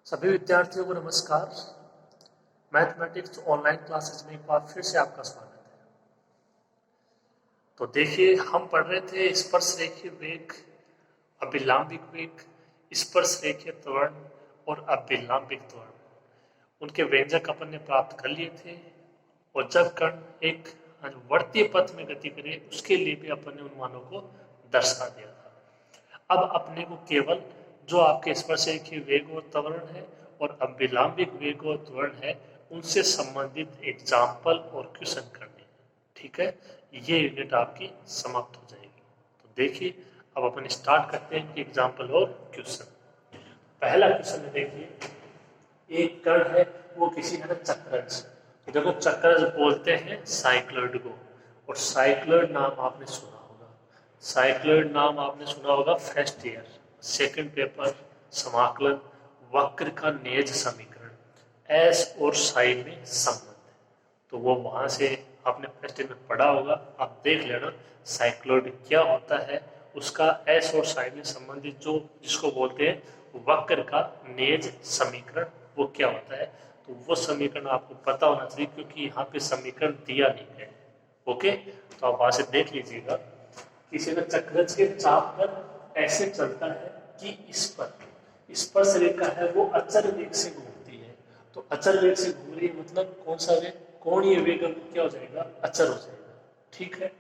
सभी विद्यार्थियों को नमस्कार। मैथमेटिक्स ऑनलाइन क्लासेस में एक बार फिर से आपका स्वागत है। तो देखिए, हम पढ़ रहे थे स्पर्श रेखीय वेग, अभिलंबिक वेग, स्पर्श रेखीय त्वरण और अभिलंबिक त्वरण। उनके व्यंजक अपन ने प्राप्त कर लिए थे और जब कण एक अनुवर्तीय पथ में गति करे उसके लिए भी अपन ने उन मानों को दर्शा दिया था। अब अपने को केवल जो आपके स्पर्श रेखीय वेग और त्वरण है और अभिलंबिक वेग और त्वरण है उनसे संबंधित एग्जाम्पल और क्वेश्चन करने हैं। ठीक है, ये यूनिट आपकी समाप्त हो जाएगी। तो देखिए, अब अपन स्टार्ट करते हैं कि एग्जाम्पल और क्वेश्चन। पहला क्वेश्चन है, देखिए एक कण है, वो किसी है ना चक्रज, देखो चक्रज बोलते हैं साइक्लॉइड को, और साइक्लॉइड नाम आपने सुना होगा। साइक्लॉइड नाम आपने सुना होगा फर्स्ट ईयर सेकंड पेपर समाकलन वक्र का नियज समीकरण एस और साइन में संबंध है। तो वो वहां से आपने फर्स्ट ईयर में पढ़ा होगा, आप देख लेना साइक्लॉइड क्या होता है, उसका एस और साइन में संबंधित जो जिसको बोलते हैं वक्र का नियज समीकरण वो क्या होता है। तो वो समीकरण आपको पता होना चाहिए क्योंकि यहाँ पे समीकरण दिया नहीं है। ओके, तो आप वहां से देख लीजिएगा। किसी ने चक्रज के चाप पर ऐसे चलता है कि इस पर स्पर्श रेखा है वो अचर वेग से घूमती है। तो अचर वेग से घूम रही है मतलब कौन सा वेग, कोणीय वेग क्या हो जाएगा, अचर हो जाएगा। ठीक है,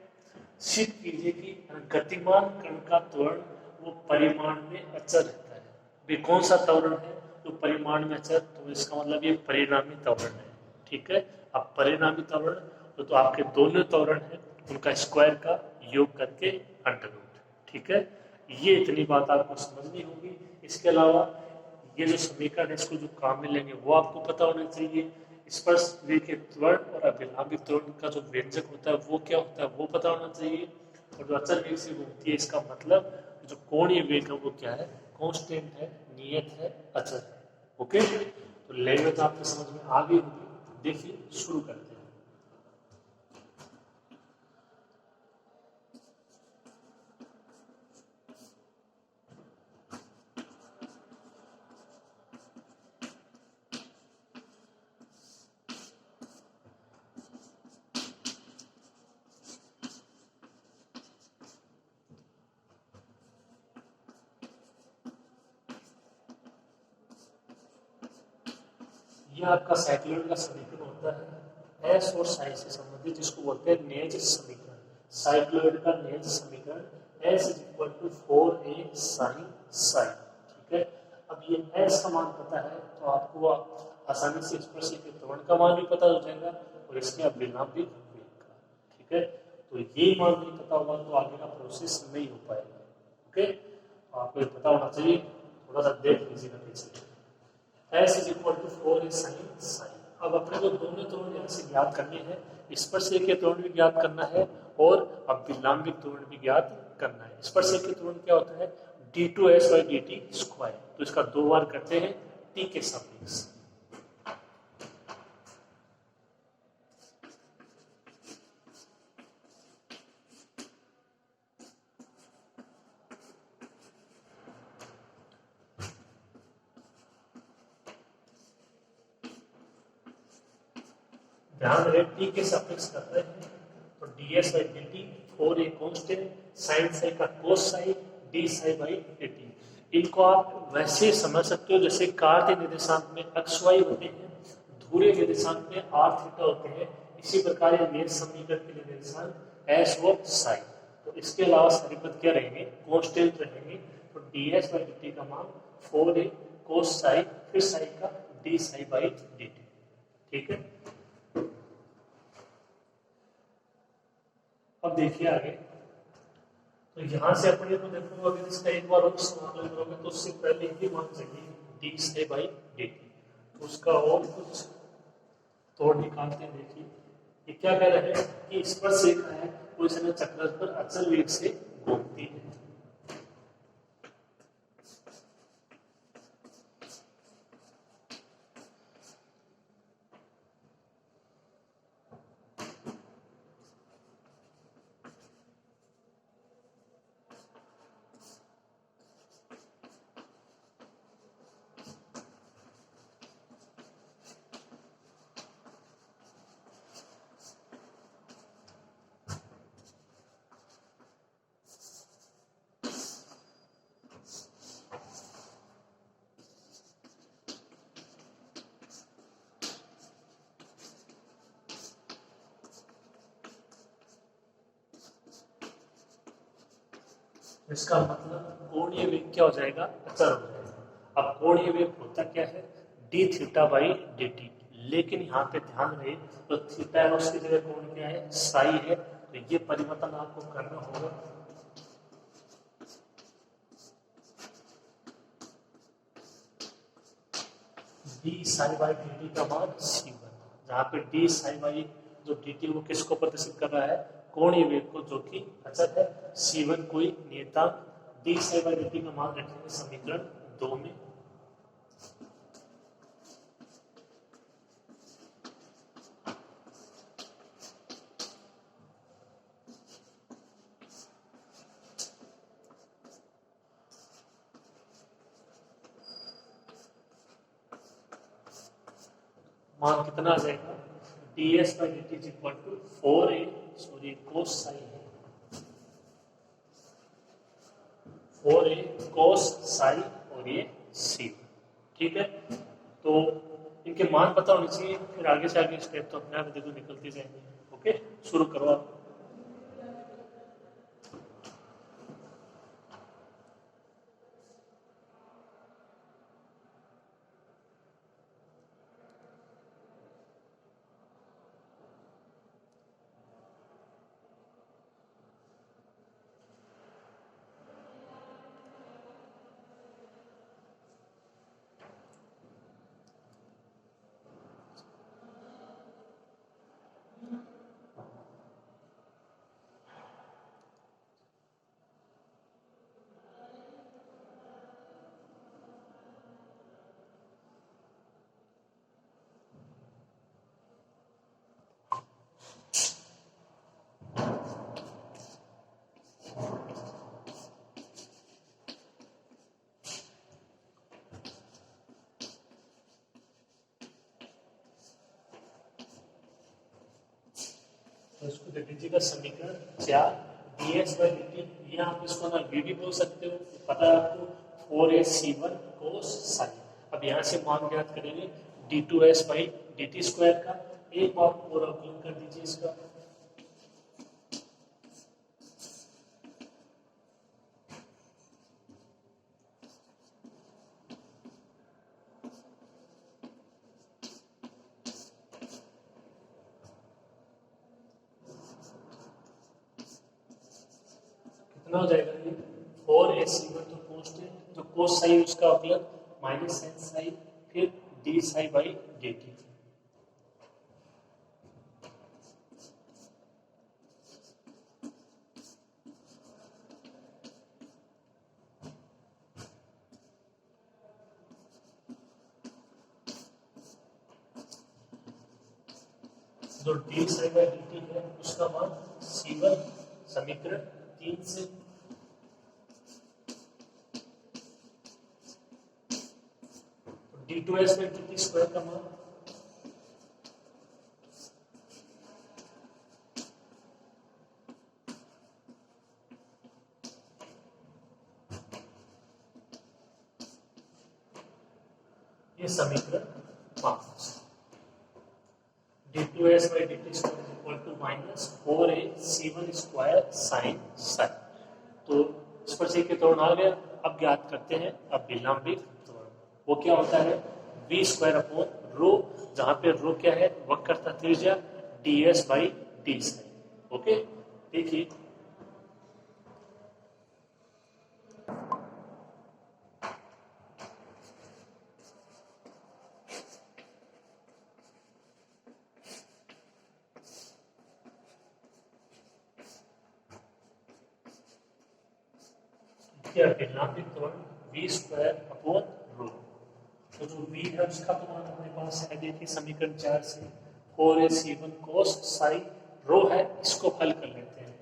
सिद्ध कीजिए कि गतिमान कण का त्वरण वो परिमाण में अचर रहता है। भी कौन सा त्वरण है जो परिमाण में अचर, तो इसका मतलब ये परिणामी त्वरण है। ठीक है, अब परिणामी त्वरण तो आपके दोनों त्वरण है उनका स्क्वायर का योग करके अंडर रूट। ठीक है, ये इतनी बात आपको समझनी होगी। इसके अलावा ये जो समीकरण है इसको जो काम में लेंगे वो आपको पता होना चाहिए। स्पर्श रेखीय त्वरण और अभिलंबिक त्वरण का जो व्यंजक होता है वो क्या होता है वो पता होना चाहिए। और जो अचर वेग से घूमती है इसका मतलब जो कोणीय वेग है वो क्या है, कांस्टेंट है, नियत है, अचर है। ओके, तो लैंग्वेज आपको समझ में आ गई होगी। देखिए शुरू करते हैं। यह आपका साइक्लॉइड का समीकरण होता है एस और साइन से संबंधित, जिसको बोलते हैं नेज समीकरण। साइक्लॉइड का नेज समीकरण S is equal to 4a sine sine. ठीक है, अब ये एस का मान पता है तो आपको आसानी से स्पर्श के त्वरण का मान भी पता हो जाएगा और इसके अभिलंबिक वेग का। ठीक है, तो ये मान नहीं पता होगा तो आगे का प्रोसेस नहीं हो पाएगा। ओके, तो आपको ये पता होना चाहिए। थोड़ा सा देख लीजिएगा पीछे। S is equal to 4a sine sine. अब अपने को दोनों त्वरण यहाँ से ज्ञात करने हैं, स्पर्श रेखीय त्वरण भी ज्ञात करना है और अभिलंबिक त्वरण भी ज्ञात करना है। स्पर्श रेखीय त्वरण क्या होता है, d2s by dt स्क्वायर। तो इसका दो बार करते हैं t के सापेक्ष। ध्यान रहे टी के सापेक्ष कर रहे हैं तो ds by dt 4a constant, sin Sai का cos Sai, d Sai by dt। इनको आप वैसे समझ सकते हो जैसे कार्तीय निर्देशांक में xy होते हैं, ध्रुवीय निर्देशांक में r थीटा होते हैं। इसी प्रकार ये नेज समीकरण के निर्देशांक s और साई। तो इसके अलावा सारे पद क्या रहेंगे, कांस्टेंट रहेंगे। तो ds by dt का मान 4a cos साई फिर साई का d साई by dt। ठीक है, अब देखिए आगे। तो यहां से अपने को देखो, अगर इसका एक बार और समाकलन करोगे तो उससे पहले ही मान चाहिए डी से बाई डी टी। तो उसका और कुछ तोड़ निकालते हैं। देखिए ये क्या कह रहे हैं कि स्पर्श रेखा है वो इस चक्र पर अचल वेग से घूमती है। इसका मतलब कोणीय वेग क्या हो जाएगा, अचर हो जाएगा। अब कोणीय वेग होता क्या है, D theta by D T, लेकिन यहाँ पे ध्यान रहे तो थीटा है उसकी जगह कोण क्या है, साई है, तो ये परिवर्तन आपको करना होगा। D psi by D T का मान C1, जहाँ पे डी साई बाई जो डी टी वो किसको प्रदर्शित कर रहा है, कोणीय वेग को, जो कि अचर है C1 कोई नियतांक D psi by D T का मान रखेंगे समीकरण 2 में। मान कितना आ जाएगा, D S by D T is equal to 4a sorry cos psi है, 4a कोस साई और ये C। ठीक है, तो इनके मान पता होने चाहिए, फिर आगे से आगे स्टेप तो अपने आप देखो निकलते जाएंगे। ओके, शुरू करो आप। तो इसको दे दीजिएगा समीकरण 4 D S by D T, ये आप इसको ना वी भी बोल सकते हो, पता है आपको 4ac1 कोस साइन। अब यहाँ से मान ज्ञात करेंगे d2s by D T square का, एक बार और अवकलन कर दीजिए इसका। कितना हो जाएगा ये, 4ac1 तो कांस्टेंट, जो कोस साइन उसका अवकलन माइनस साइन साइन, फिर D psi by D T. जो D psi by D T है उसका मान C1 समीकरण 3 से, d2s by D T square का मान ये समीकरण 5, d2s by D T square is equal to minus 4ac1 square sine sine. तो स्पर्शिक के त्वरण आ गया। अब ज्ञात करते हैं अब विलंबिक त्वरण, वो क्या होता है, v स्क्वायर अपॉन रो, जहां पे रो क्या है, वक्रता त्रिज्या ds by D sine. Okay, देखिए क्या विलंबिक त्वरण v स्क्वायर अपॉन रो, तो जो v है उसका तो मान हमारे पास है, देखिए समीकरण 4 से 4ac1 cos साई, रो है इसको हल कर लेते हैं।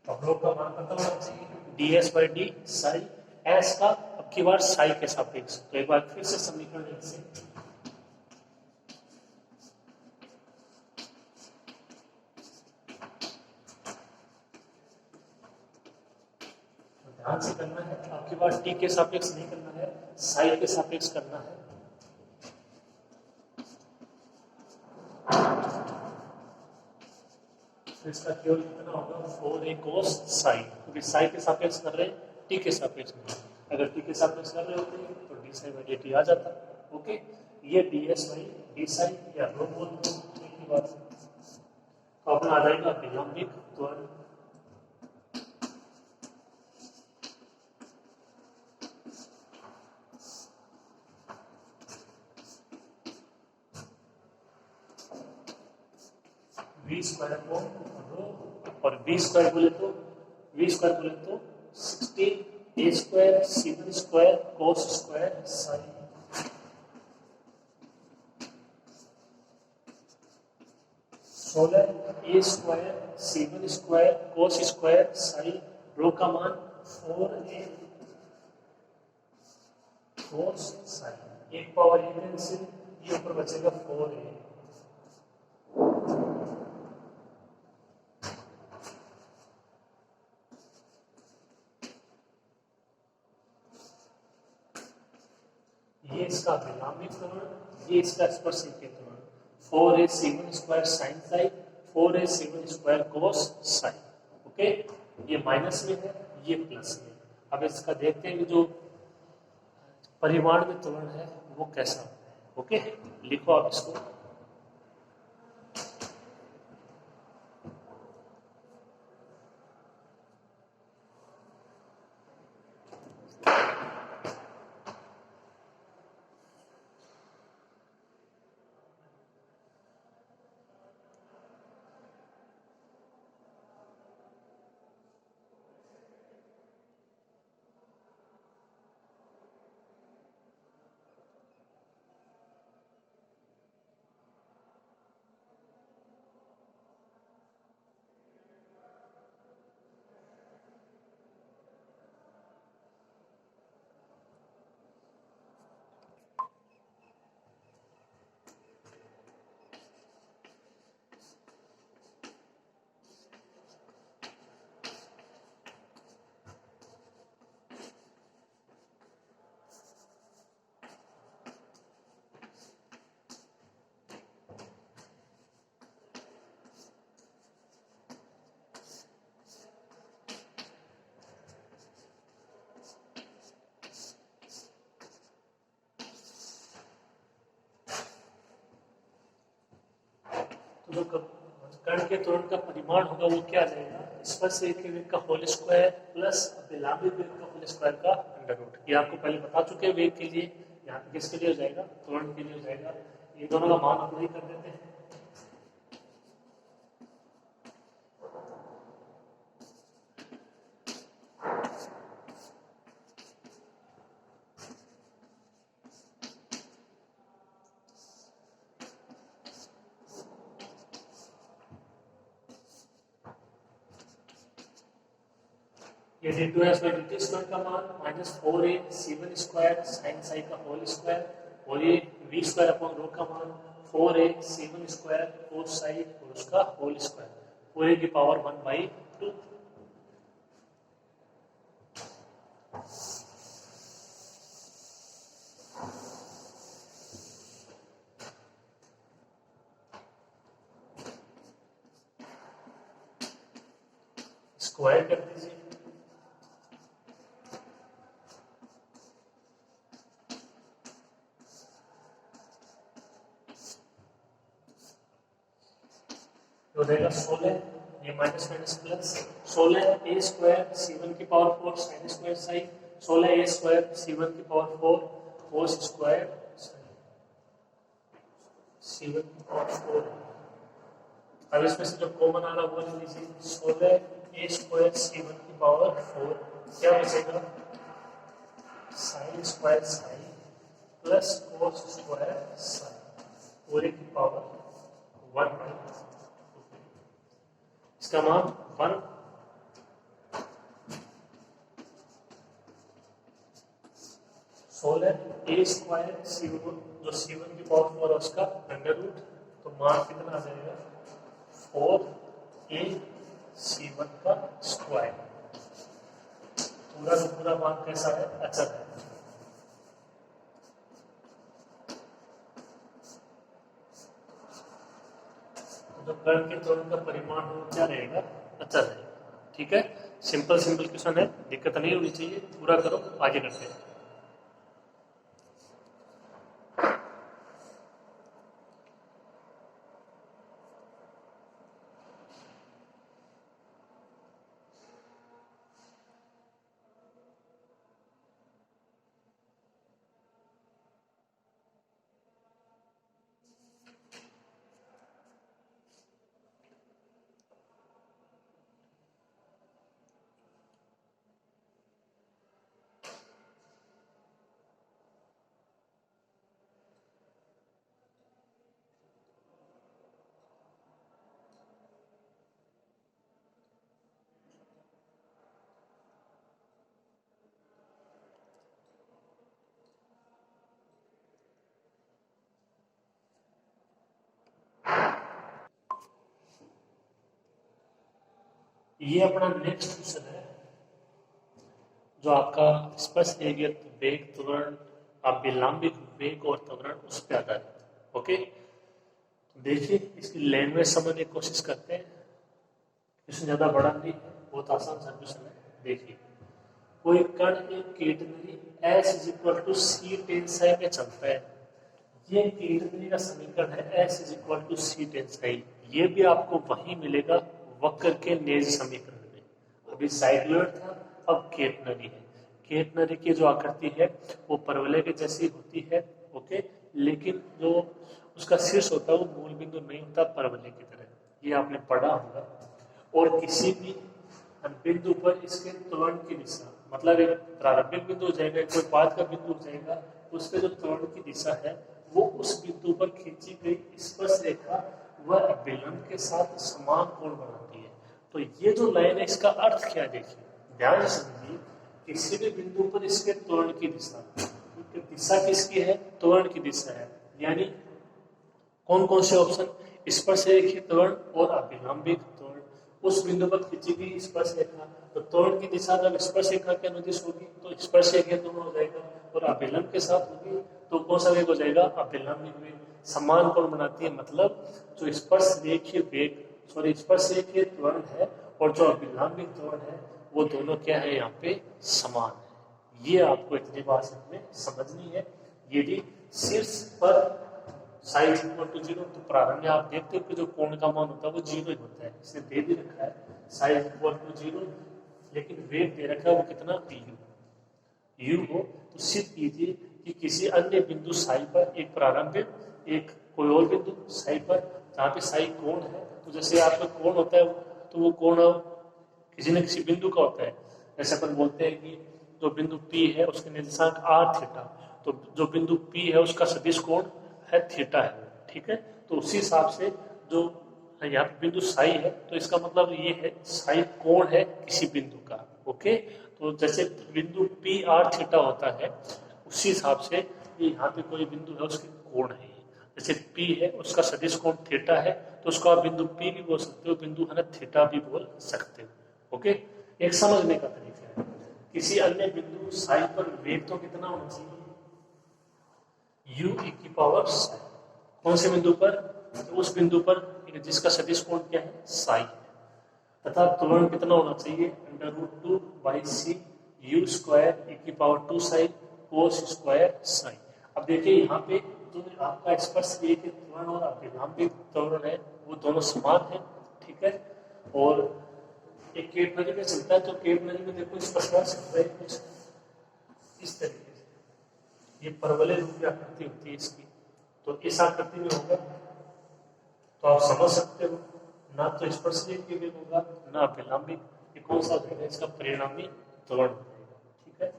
अब रो का मान पता होना चाहिए, ds by D Sai, s का अब की बार साई के सापेक्ष, तो एक बार फिर से समीकरण 1 से ध्यान से करना है, आपके पास टी के सापेक्ष नहीं करना है, साई के सापेक्ष करना है। इसका केवल कितना होगा 4a cos साई, क्योंकि साई के सापेक्ष कर रहे हैं, टी के सापेक्ष में। अगर टी के सापेक्ष कर रहे होते तो D psi by D T आ जाता। ओके, ये D S by D psi या रो बोलते हैं, एक ही बात। तो अपना आ जाएगा विलंबित त्वरण। वी स्क्वायर अपॉन रो, और वी स्क्वायर बोले तो 16 ए स्क्वायर सीवन स्क्वायर कोस स्क्वायर साइन। 16 ए स्क्वायर सीवन स्क्वायर कोस स्क्वायर साइन, रो का मान 4a कोस साइन, एक पावर ए कैंसिल, ये ऊपर बचेगा 4a। ये इसका विलंबित त्वरण, ये इसका स्पर्शरेखीय त्वरण। 4a सीवन स्क्वायर साइन साई, 4a सीवन स्क्वायर कोस साइन। ओके, ये माइनस में है, ये प्लस में। अब इसका देखते हैं कि जो परिमाण में त्वरण है वो कैसा होता है। ओके, लिखो आप इसको। जो कण के त्वरण का परिमाण होगा वो क्या रहेगा, स्पर्शरेखीय वेग का होल स्क्वायर प्लस विलंबित वेग का होल स्क्वायर का अंडर रूट। ये आपको पहले बता चुके हैं वेग के लिए, यहाँ पे किसके लिए हो जाएगा, त्वरण के लिए हो जाएगा। ये दोनों का मान अप्लाई कर देते हैं। ये d2 है, इसमें dt स्क्वायर का मान -4a c1 square sin Sai का होल स्क्वायर, और ये v स्क्वायर अपॉन रो का मान 4a c1 square cos Sai और उसका होल स्क्वायर, पूरे की पावर 1/2। स्क्वायर कर दीजिए। हो जाएगा 16, ये माइनस माइनस प्लस 16 ए स्क्वायर c1 की पावर 4 sin स्क्वायर साइन, 16 ए स्क्वायर c1 की पावर 4 cos स्क्वायर c1 की पावर 4। अब इसमें से जो कॉमन आ रहा वो ले लीजिए, 16 ए स्क्वायर c1 की पावर 4, क्या बचेगा sin square sine plus cos square sine, पूरे की पावर 1/2। इसका मान 1। 16 ए स्क्वायर c1, जो c1 की पावर 4 है उसका अंडर रूट, तो मान कितना आ जाएगा 4a c1 का स्क्वायर। पूरा का पूरा मान कैसा है, अचर है। जो कण के त्वरण का परिमाण हो क्या रहेगा, अच्छा रहेगा। ठीक है, सिंपल सिंपल क्वेश्चन है, दिक्कत नहीं होनी चाहिए, पूरा करो, आगे करते हैं। ये अपना नेक्स्ट क्वेश्चन है, जो आपका स्पर्श रेखीय वेग त्वरण, अभिलंबित वेग और त्वरण उस पर आधारित। ओके, देखिए इसकी लैंग्वेज समझने की कोशिश करते हैं। क्वेश्चन ज्यादा बड़ा नहीं है, बहुत आसान सा क्वेश्चन है। देखिए, कोई कण एक केटनरी S इज इक्वल टू सी टेंसाई में चलता है। ये केटनरी का समीकरण है, S इज इक्वल टू सी टेंसाई। ये भी आपको वही मिलेगा वक्र के नेज समीकरण में। अभी साइक्लोइड था, अब केटनरी है। केटनरी की जो आकृति है वो परवलय के जैसी होती है। ओके, लेकिन जो उसका शीर्ष होता है वो मूल बिंदु नहीं होता परवलय की तरह, ये आपने पढ़ा होगा। और किसी भी बिंदु पर इसके त्वरण की दिशा, मतलब एक प्रारंभिक बिंदु हो जाएगा, कोई बाद का बिंदु हो जाएगा, उसके जो त्वरण की दिशा है वो उस बिंदु पर खींची गई स्पर्श रेखा वह विलंब के साथ समान कोण बनाती है। तो ये जो लाइन है इसका अर्थ क्या है, देखिए ध्यान से समझिए। किसी भी बिंदु पर इसके त्वरण की दिशा, दिशा किसकी है, त्वरण की दिशा है। यानी कौन कौन से ऑप्शन, स्पर्श रेखीय त्वरण और अभिलंबित त्वरण। उस बिंदु पर खींची गई स्पर्श रेखा, तो त्वरण की दिशा जब स्पर्श रेखा के अनुदिश होगी तो स्पर्श रेखीय त्वरण हो जाएगा, और अभिलंब के साथ होगी तो कौन सा वेग हो जाएगा, अभिलंबित वेग। समान कोण बनाती है, मतलब जो स्पर्श रेखीय वेग, सॉरी स्पर्श रेखीय त्वरण है और जो अभिलंबित त्वरण है वो दोनों क्या है, यहाँ पे समान है। ये आपको इतनी बात में समझनी है। यदि शीर्ष पर साइन इक्वल टू जीरो, तो प्रारंभ में आप देखते हो कि जो कोण का मान होता है वो जीरो ही होता है, इसने दे भी रखा है साइन इक्वल टू जीरो, लेकिन वेग दे रखा है वो कितना, यू हो। तो सिद्ध कीजिए कि किसी अन्य बिंदु साई पर एक प्रारंभ, एक कोई और बिंदु साई पर जहाँ पे साई कोण है, तो जैसे आपका कोण होता है तो वो कोण किसी न किसी बिंदु का होता है। जैसे अपन बोलते हैं कि जो बिंदु P है उसके निर्देशांक आर थीटा, तो जो बिंदु P है उसका सदिश कोण है थीटा है। ठीक है, तो उसी हिसाब से जो यहाँ पे बिंदु साई है तो इसका मतलब ये है साई कोण है किसी बिंदु का। ओके, तो जैसे बिंदु P आर थीटा होता है उसी हिसाब से ये यहाँ पे कोई बिंदु है उसके कोण है। जैसे P है उसका सदिश कोण थीटा है, तो उसको आप बिंदु P भी बोल सकते हो, बिंदु है ना थीटा भी बोल सकते हो। ओके, एक समझने का तरीका है। किसी अन्य बिंदु साई पर वेग तो कितना होना चाहिए, u e की पावर साई। कौन से बिंदु पर, तो उस बिंदु पर जिसका सदिश कोण क्या है, साई है। तथा त्वरण कितना होना चाहिए, under root 2 by C U square e की power 2 psi cos square psi. अब देखिए यहाँ पे जो आपका स्पर्श रेखीय त्वरण और अभिलंबित त्वरण है वो दोनों समान है। ठीक है, और एक केट नली में चलता है, तो केट नली में देखो स्पर्श सकता है कुछ इस तरीके से, ये परवलय रूप की आकृति होती है इसकी, तो इस आकृति में होगा। तो आप समझ सकते हो, ना तो स्पर्श रेखीय वेग होगा ना अभिलंबित, ये कौन सा वेग है, इसका परिणामी त्वरण होगा। ठीक है,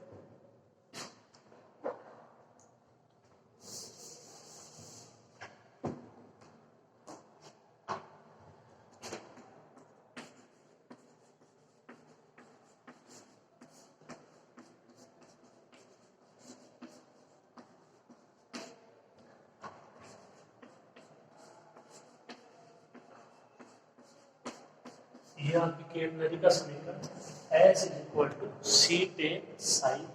ये आपकी केट नली का समीकरण S is equal to C tan psi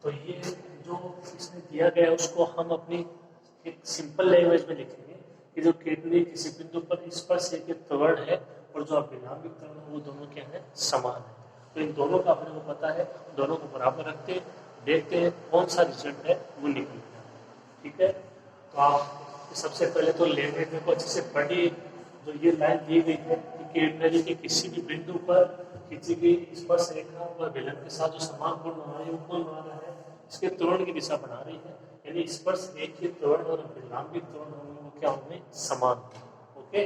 तो ये जो इसमें दिया गया है उसको हम अपनी एक सिंपल लैंग्वेज में लिखेंगे कि जो केटली किसी बिंदु पर स्पर्श के त्वरण है और जो अभिलंबित त्वरण है वो दोनों क्या है, समान है। तो इन दोनों का अपने को पता है, दोनों को बराबर रखते हैं, देखते हैं कौन सा रिजल्ट है वो निकलता है। ठीक है, तो आप सबसे पहले तो लैंग्वेज में अच्छे से पढ़िए। जो ये लाइन दी गई है कि केटली के किसी भी बिंदु पर खींची गई स्पर्श रेखा और विलंब के साथ जो समान कोण बना रही है वो कौन बना रहा है, इसके त्वरण की दिशा बना रही है। यानी स्पर्श रेखीय त्वरण और विलंबित त्वरण होंगे वो क्या होंगे, समान। ओके,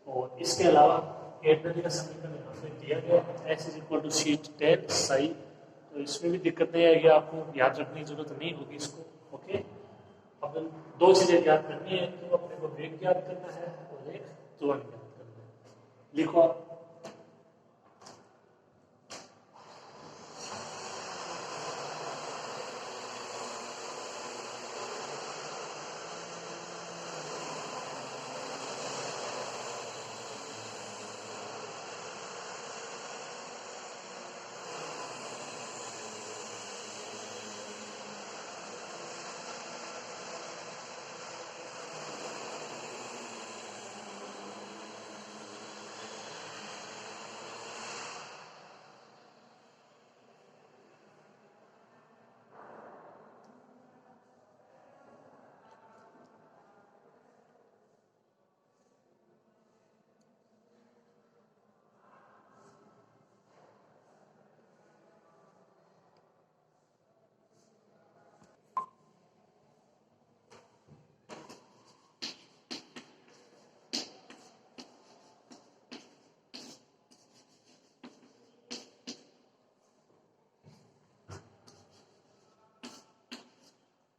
और इसके अलावा केटली का समीकरण यहाँ पे दिया गया है S = शीट 10 साई। तो इसमें भी दिक्कत नहीं आएगी, आपको याद रखने की जरूरत नहीं होगी इसको। ओके, अब दो चीजें याद करनी है, तो अपने को वेग याद करना है और एक त्वरण याद करना है। लिखो आप।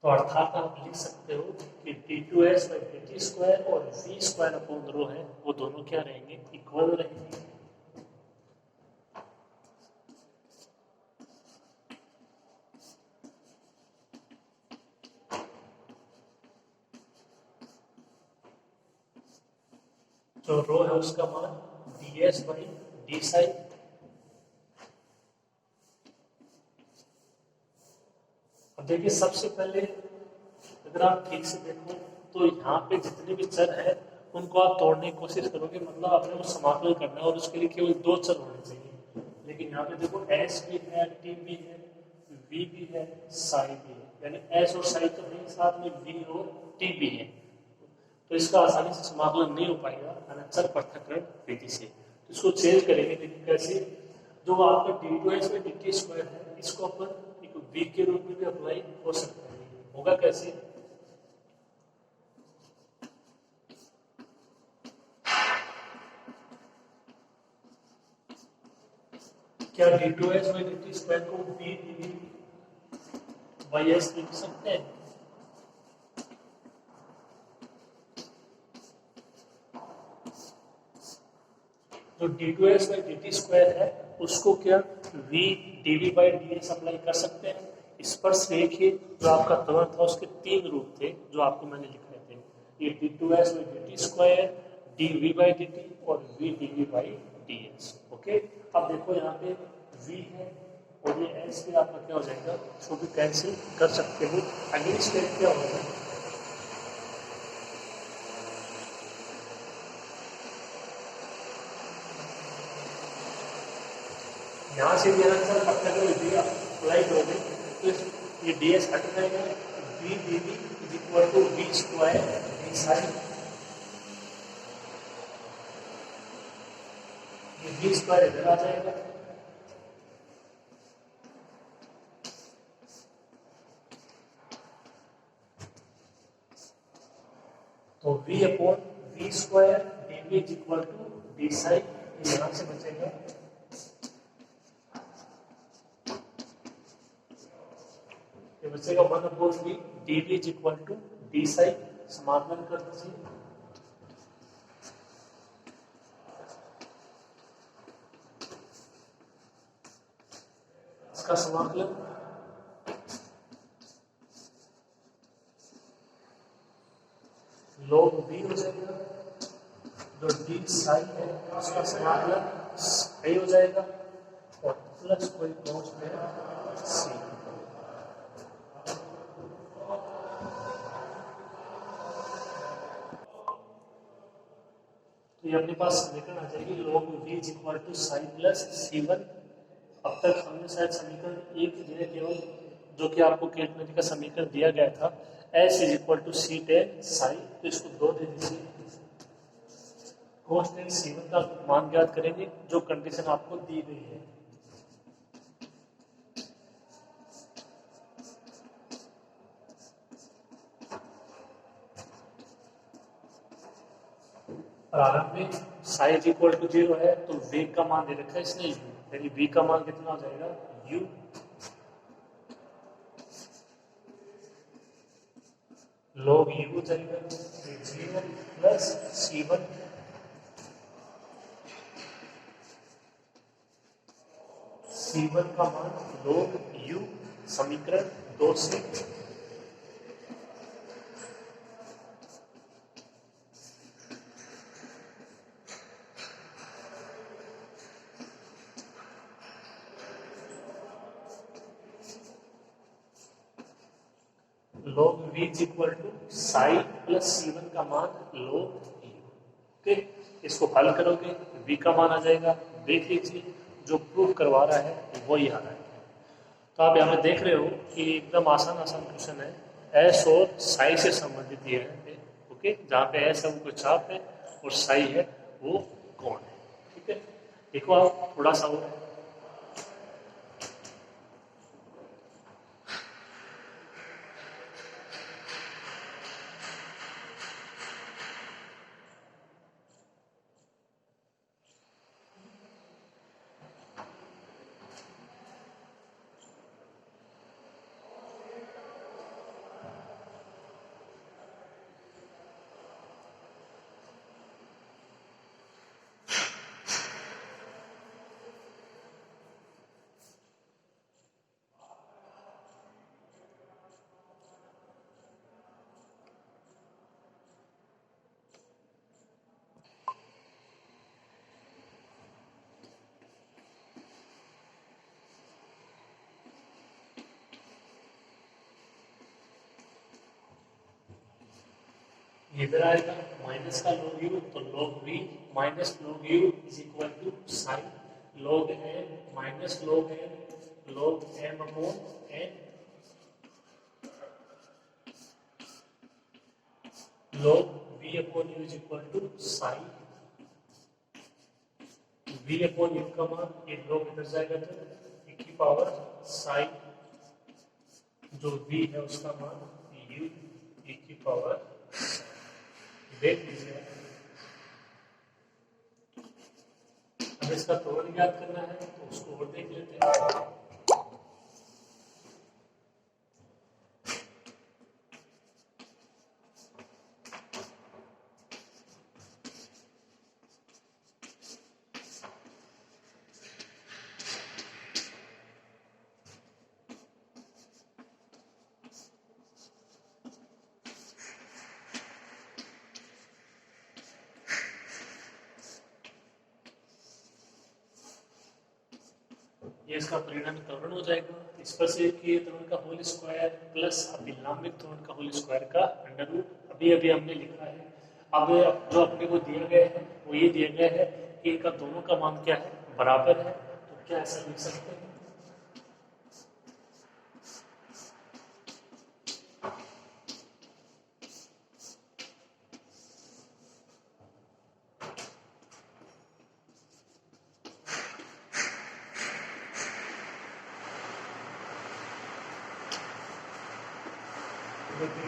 तो अर्थात आप लिख सकते हो कि d2s/dt² और v² है वो दोनों क्या रहेंगे, इक्वल रहेंगे। जो रो है उसका मान ds/d। अब देखिए, सबसे पहले अगर आप ठीक से देखो तो यहाँ पे जितने भी चर है उनको आप तोड़ने की कोशिश करोगे, मतलब आपने वो समाकलन करना है और उसके लिए केवल दो चर होने चाहिए। लेकिन यहाँ पे देखो s भी है, t भी है, v भी है, साई भी है, यानी s और साई तो नहीं, साथ में v और t भी है। तो इसका आसानी से समाकलन नहीं हो पाएगा अनचर पृथक्करण विधि से। तो इसको चेंज करेंगे, लेकिन कैसे, जो आपका d2s/dt² है इसको अपन एक v के रूप में भी अप्लाई हो सकता है। होगा कैसे, क्या d2s/dt² को v dv/s लिख सकते हैं? जो d2s/dt² है उसको क्या v dv/ds अप्लाई कर सकते हैं। स्पर्श रेखीय जो आपका त्वरण था उसके तीन रूप थे जो आपको मैंने लिखे थे, ये d2s/dt², dv/dt और v dv/ds। ओके, अब देखो यहाँ पे v है और ये s पे आपका क्या हो जाएगा, इसको भी कैंसिल कर सकते हो। अगली स्टेप क्या होगा, यहाँ से भी आंसर पट्टा दिया अप्लाई करोगे तो ये ds हट जाएगा, v dv = v² d sign, ये v² इधर आ जाएगा। तो v/v² dv = d साइन, यहाँ से बचेगा बचेगा 1/v dv = d साइन। समाकलन कर दीजिए, इसका समाकलन log v हो जाएगा, जो d साइन है उसका समाकलन सही हो जाएगा और प्लस कोई पहुंच में c। तो ये अपने पास समीकरण आ जाएगी log v is equal to psi plus c1। अब तक हमने शायद समीकरण एक दिया केवल, जो कि आपको कैलकुलेटर का समीकरण दिया गया था, s is equal to C tan psi, तो इसको दो दे दीजिए। कोस टेन c1 का मान ज्ञात करेंगे जो कंडीशन आपको दी गई है। प्रारंभ में साई इज इक्वल टू 0 है, तो वेग का मान दे रखा है इसने u, यानी v का मान कितना हो जाएगा u log u हो जाएगा 0 प्लस c1 c1 का मान log u समीकरण 2 से log v is equal to psi plus c1 का मान log u। ओके, इसको हल करोगे v का मान आ जाएगा। देख लीजिए जो प्रूफ करवा रहा है वही आ रहा है। तो आप यहाँ पे देख रहे हो कि एकदम आसान आसान क्वेश्चन है। s और साई से संबंधित ये है। ओके, जहाँ पे s है वो कोई चाप है और साई है वो कोण है। ठीक है, देखो आप थोड़ा सा और है। इधर आएगा माइनस का log u, तो log v minus log u is equal to sine log m minus log m log m upon n log v upon u is equal to sine v upon u का मान एक log इधर जाएगा तो e की power sine जो v है उसका मान u e की पावर देख लीजिए। अब इसका त्वरण ज्ञात करना है तो उसको और देख लेते हैं। ये इसका परिणामी त्वरण हो जाएगा। स्पर्शरेखीय त्वरण का होल स्क्वायर प्लस अभिलंबित त्वरण का होल स्क्वायर का अंडर रूट अभी अभी हमने लिखा है। अब जो अपने को दिया गया है वो ये दिया गया है कि इनका दोनों का मान क्या है, बराबर है। तो क्या ऐसा लिख सकते हैं,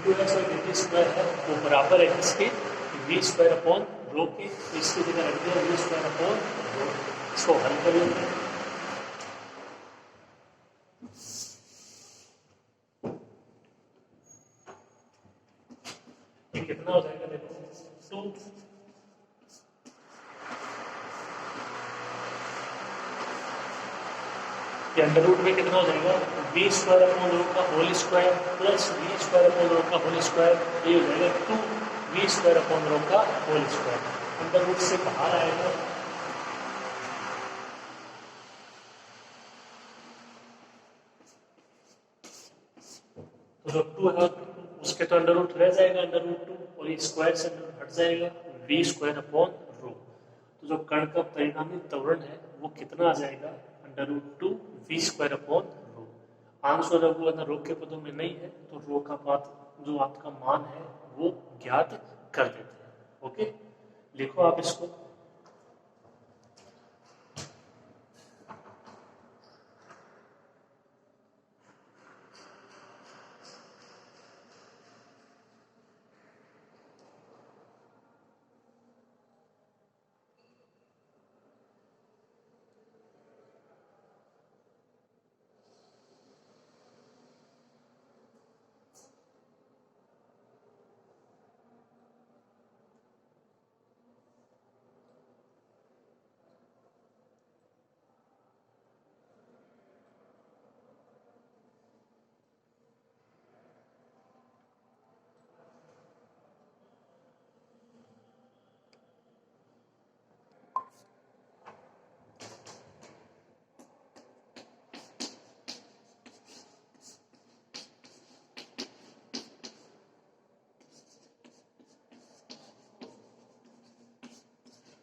d2x और dt स्क्वायर है वो बराबर है किसके, v स्क्वायर अपॉन रो के। तो इसकी जगह रख दिया v स्क्वायर अपॉन रो। इसको हल कर लेते हैं। ये कितना हो जाएगा, देखो 2 के अंडर रूट में कितना हो जाएगा, v स्क्वायर अपॉन रो का whole square plus v square upon rho का होल स्क्वायर, ये हो जाएगा 2v स्क्वायर अपॉन रो का होल स्क्वायर। अंडर रूट से बाहर आएगा तो जो 2 है उसके तो अंडर रूट रह जाएगा अंडर रूट 2, और ये स्क्वायर से हट जाएगा v स्क्वायर अपॉन रो। तो जो कण का परिणामी त्वरण है वो कितना आ जाएगा, √2 v² अपॉन रो। आंसर रो के पदों में नहीं है तो रो का बात जो आपका मान है वो ज्ञात कर देते हैं। ओके, लिखो आप इसको।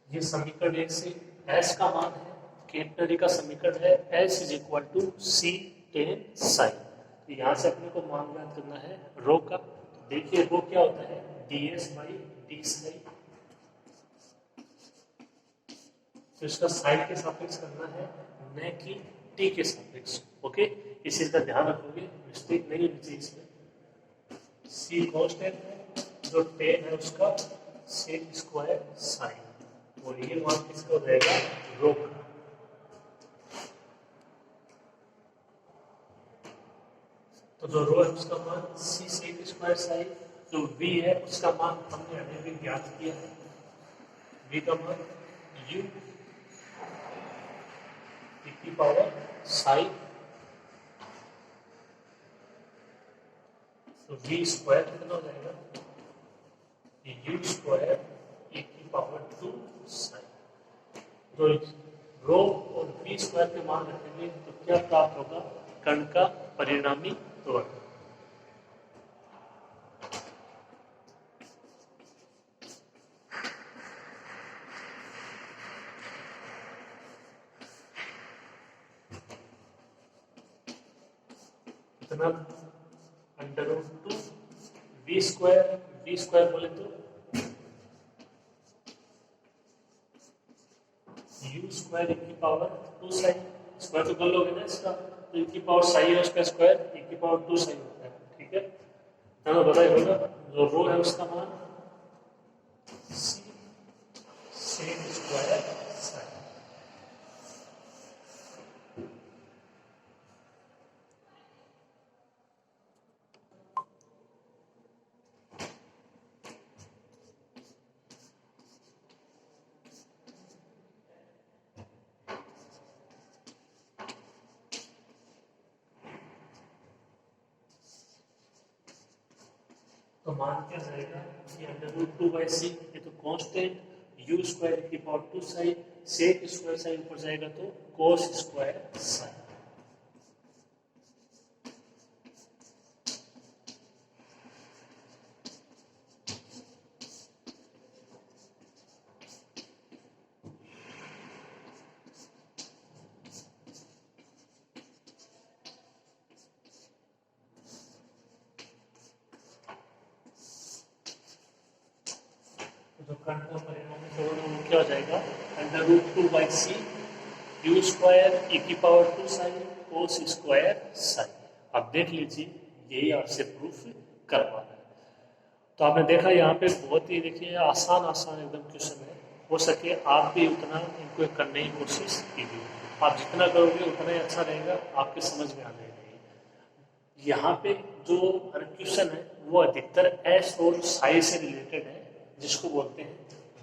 ये समीकरण 1 से S का मान है, केटनरी का समीकरण है S = C tan psi। तो यहाँ से अपने को मान ज्ञात करना है रो का। देखिए रो क्या होता है, ds/d psi। तो इसका साइन के सापेक्ष करना है, न कि t के सापेक्ष। ओके, इस चीज का ध्यान रखोगे, मिस्टेक नहीं होनी चाहिए इसमें। C कांस्टेंट है, जो tan है उसका sec² sin, और ये मान किसका हो जाएगा, रो का। तो जो रो है उसका मान c sec² sin, जो v है उसका मान हमने अभी भी ज्ञात किया है, v का मान u e पावर psi, तो v² कितना हो जाएगा, u² e पावर 2 psi। तो रो और v² के मान रखेंगे तो क्या प्राप्त होगा, कण का परिणामी त्वरण। कितना, √2 v² बोले तो u² e power 2 psi, square तो कर लोगे ना इसका, तो e पावर psi है उसका स्क्वायर e पावर 2 psi होता है। ठीक है, तो बताइए होगा, जो रो है उसका मान c sec² psi। तो मान क्या जाएगा कि √2/c, ये तो constant, u² e power 2 psi, sec² psi ऊपर जाएगा तो cos² psi। तो कण का परिणामी त्वरण वो क्या हो जाएगा, √2/c u² e power 2 psi cos² psi। अब देख लीजिए, यही आपसे प्रूफ करवाना है। तो आपने देखा यहाँ पे बहुत ही, देखिए आसान एकदम क्वेश्चन है। हो सके आप भी उतना इनको करने की कोशिश कीजिए, आप जितना करोगे उतना ही अच्छा रहेगा, आपके समझ में आने लगेगी। यहाँ पे जो क्वेश्चन है वो अधिकतर S और साई से रिलेटेड है, जिसको बोलते हैं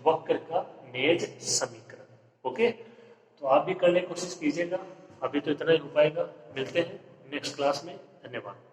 वक्र का मेज समीकरण। ओके, तो आप भी करने की कोशिश कीजिएगा। अभी तो इतना ही हो पाएगा, मिलते हैं नेक्स्ट क्लास में, धन्यवाद।